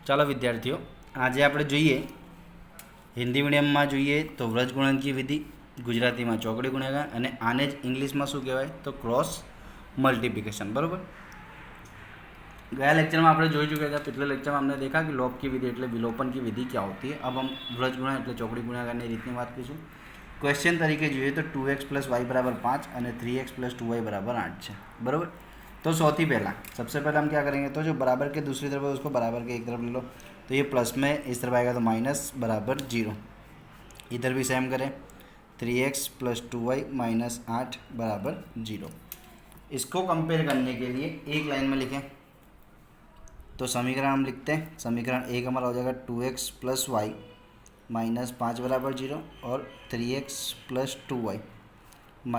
ચાલો વિદ્યાર્થીઓ, આજે આપણે જોઈએ હિન્દી મીડિયમમાં જોઈએ તો વ્રજ ગુણનકી વિધિ, ગુજરાતીમાં ચોકડી ગુણાકાર, અને આને જ ઇંગ્લિશમાં શું કહેવાય તો ક્રોસ मल्टीप्लिकेशन। बराबर, गया लेक्चर में आपने જોઈ चुके थे। पिछले लेक्चर में हमने देखा कि लोप की विधि એટલે विलोपन की विधि क्या होती है। अब हम व्रज गुणा એટલે ચોકડી ગુણાકારની રીતની વાત કરીશું। क्वेश्चन तरीके જોઈએ तो 2x + y = 5 और 3x + 2y = 8 है। बराबर, तो सौથી पहला सबसे पहले हम क्या करेंगे, तो जो बराबर के दूसरी तरफ है उसको बराबर के एक तरफ ले लो। तो ये प्लस में इस तरफ आएगा तो माइनस बराबर 0। इधर भी सेम करें, 3x + 2y - 8 = 0। इसको कंपेयर करने के लिए एक लाइन में लिखें तो समीकरण हम लिखते हैं। समीकरण एक हमारा हो जाएगा 2x + y - 5 = 0 और 3x + 2y -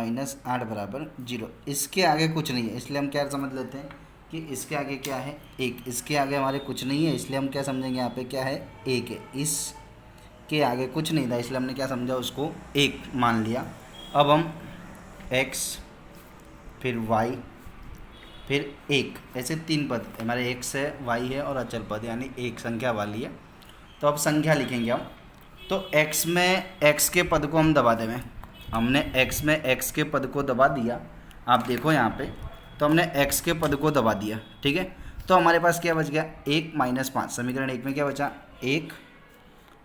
8 = 0। इसके आगे कुछ नहीं है, इसलिए हम क्या समझ लेते हैं कि इसके आगे क्या है, एक। इसके आगे हमारे कुछ नहीं है, इसलिए हम क्या समझेंगे यहाँ पे क्या है, एक है। इसके आगे कुछ नहीं था, इसलिए हमने क्या समझा, उसको एक मान लिया। अब हम x फिर y फिर एक, ऐसे तीन पद हमारे, x है, y है और अचल पद यानी एक संख्या वाली है। तो अब संख्या लिखेंगे हम। तो x में x के पद को हम दबा देंगे। हमने x में x के पद को दबा दिया, आप देखो यहाँ पे, तो हमने x के पद को दबा दिया, ठीक है। तो हमारे पास क्या बच गया, 1 - 5। समीकरण एक में क्या बचा, 1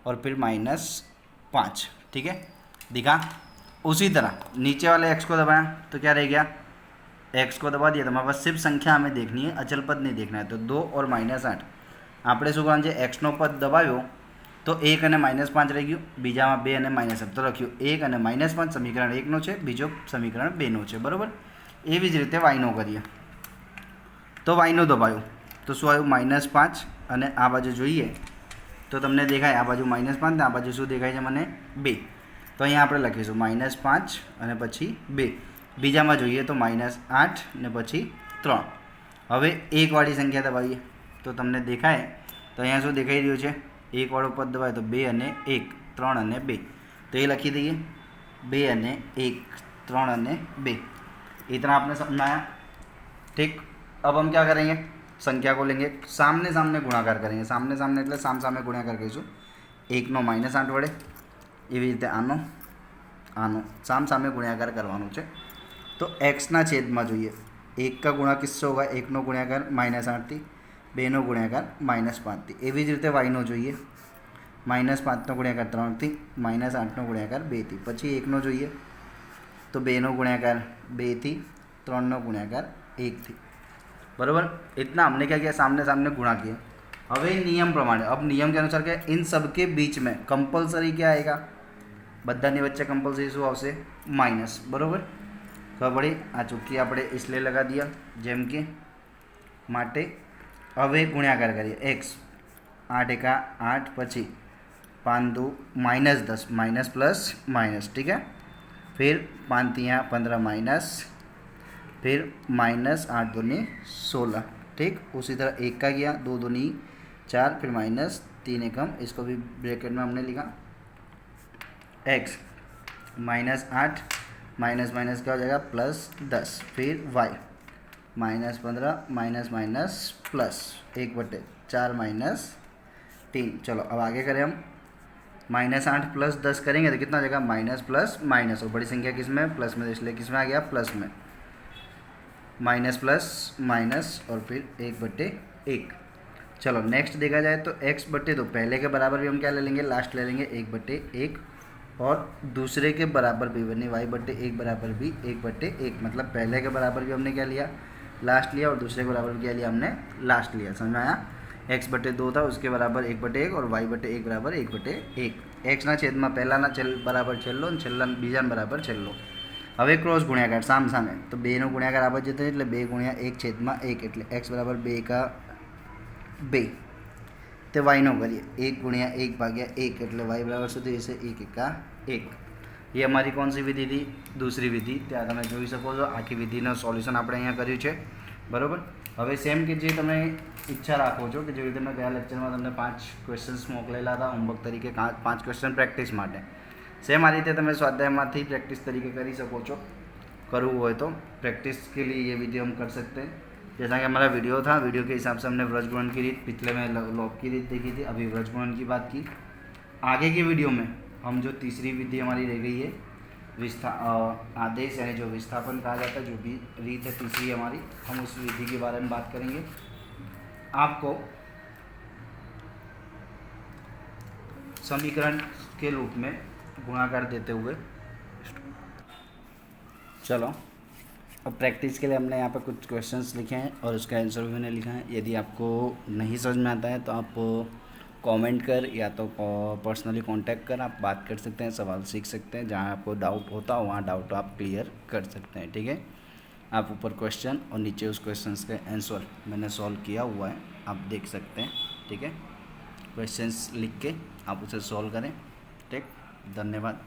और फिर -5, ठीक है। दिखा। उसी तरह नीचे वाले x को दबाया तो क्या रह गया, x को दबा दिया तो हमारे पास सिर्फ संख्या हमें देखनी है, अचल पद नहीं देखना है। तो 2 और -8 આપણે શું કરવાનું છે, x નો પદ દબાવ્યો તો 1 અને -5 રહી ગયું, બીજામાં 2 અને -8 તો લખ્યું 1 અને -5 સમીકરણ 1 નો છે, બીજો સમીકરણ 2 નો છે। બરાબર, એવી જ રીતે y નો કરીએ તો y નો દબાવ્યું તો શું આવ્યું, -5 અને આ બાજુ જોઈએ તો તમને દેખાય આ બાજુ -5 ને આ બાજુ શું દેખાય છે મને, 2। તો અહીંયા આપણે લખીશું -5 અને પછી 2। બીજામાં જોઈએ તો -8 ને પછી 3। હવે એકવાળી સંખ્યા દબાવીએ તો તમને દેખાય, તો અહીંયા શું દેખાઈ રહ્યું છે, એકવાળું પદ દબાય તો 2 અને 1, 3 અને 2, तो ये लिखी दीजिए 2 અને 1, 3 અને 2। इतना आपने समझाया, ठीक। अब हम क्या करेंगे, संख्या को लेंगे, सामने सामने गुणाकार करेंगे। सामने सामने એટલે સામ સામે ગુણાકાર કરીશું। 1 નો -8 વડે, એવી રીતે આનો આનો સામ સામે ગુણાકાર કરવાનો છે। तो x ના છેદમાં જોઈએ, 1 का गुणा किससे होगा, 1 નો गुणाकार -8 थी, 2 નો गुणाकार -5 थी। એવી જ રીતે y નો જોઈએ, -5 નો गुणाकार 3 थी, -8 નો गुणाकार 2 थी। પછી 1 નો જોઈએ तो 2 નો गुणाकार 2 थी, 3 નો गुणाकार 1 थी। बराबर, इतना हमने क्या किया, सामने सामने गुणा किया। હવે નિયમ પ્રમાણે, अब नियम के अनुसार क्या, इन सब के बीच में कंपलसरी क्या आएगा, બધાની વચ્ચે कंपलसरी શું આવશે, माइनस। बराबर, ખબર પડી। આ ચૂકી આપણે इसलिए लगा दिया જેમ કે માટે। હવે ગુણાકાર કરીએ, x 8 × 8 પછી 5 2 -10 माइनस प्लस माइनस, ठीक है। फिर 5 3 15 माइनस, फिर -8 दूनी 16, ठीक। उसी तरह 1 का किया, 2 दूनी 4, फिर -3 एकम, इसको भी ब्रैकेट में हमने लिखा। x -8 माइनस माइनस क्या हो जाएगा, +10, फिर y -15 माइनस माइनस प्लस 1/4 -3। चलो अब आगे करें हम, -8 + 10 करेंगे तो कितना हो जाएगा, माइनस प्लस माइनस, और बड़ी संख्या किस में, प्लस में, इसलिए किस में आ गया, प्लस में, माइनस प्लस माइनस और फिर 1/1। चलो नेक्स्ट देखा जाए तो x/2, पहले के बराबर भी हम क्या ले लेंगे, लास्ट ले लेंगे 1/1, और दूसरे के बराबर भी बने y/1 बराबर भी 1/1। मतलब पहले के बराबर भी हमने क्या लिया, लास्ट लिया, और दूसरे के बराबर क्या लिया, हमने लास्ट लिया। समझ में आया, x/2 था, उसके बराबर 1/1 और y/1 बराबर 1/1। x ના છેદમાં પહેલાના બરાબર છેલ્લો અને છેલ્લા બીજાના બરાબર છેલ્લો। હવે ક્રોસ ગુણાકાર સામ સામે, તો 2 નો ગુણાકાર આ બાજુ જતો એટલે 2 × 1/1, એટલે x બરાબર 2 × 2। तो y નો કરીએ, 1 × 1/1 એટલે y બરાબર શું થઈ જશે, 1 × 1। ये हमारी कौन सी विधि थी, दूसरी विधि। ત્યાં તમે જોઈ શકો છો આખી વિધિનો સોલ્યુશન આપણે અહીંયા કર્યું છે। બરાબર, હવે સેમ કે જે તમે ઈચ્છા રાખો છો કે જેવી રીતે મેં ગયા લેક્ચરમાં તમને 5 ક્વેશ્ચન્સ મોકલેલા હતા હોમવર્ક તરીકે, 5 ક્વેશ્ચન પ્રેક્ટિસ માટે, सेम आ रीते તમે સ્વાધ્યાયમાંથી प्रैक्टिस तरीके कर सको, करવું હોય तो प्रैक्टिस के लिए ये वीडियो हम कर सकते हैं। जैसा कि हमारा वीडियो था, वीडियो के हिसाब से हमने व्रज गुणन की रीत, पिछले में लॉग की रीत देखी थी, अभी व्रज गुणन की बात की। आगे की वीडियो में हम जो तीसरी विधि हमारी रह गई है आदेश, यानी जो विस्थापन कहा जाता है, जो भी रीत है तीसरी हमारी, हम उस विधि के बारे में बात करेंगे। आपको समीकरण के रूप में गुणाकार देते हुए, चलो अब प्रैक्टिस के लिए हमने यहाँ पर कुछ क्वेश्चंस लिखे हैं और उसका आंसर भी मैंने लिखा है। यदि आपको नहीं समझ में आता है तो आप कमेंट कर या तो पर्सनली कांटेक्ट कर आप बात कर सकते हैं, सवाल सीख सकते हैं। जहाँ आपको डाउट होता हो वहाँ डाउट आप क्लियर कर सकते हैं, ठीक है। आप ऊपर क्वेश्चन और नीचे उस क्वेश्चंस के आंसर मैंने सॉल्व किया हुआ है, आप देख सकते हैं, ठीक है। क्वेश्चंस लिख के आप उसे सॉल्व करें, ठीक। धन्यवाद।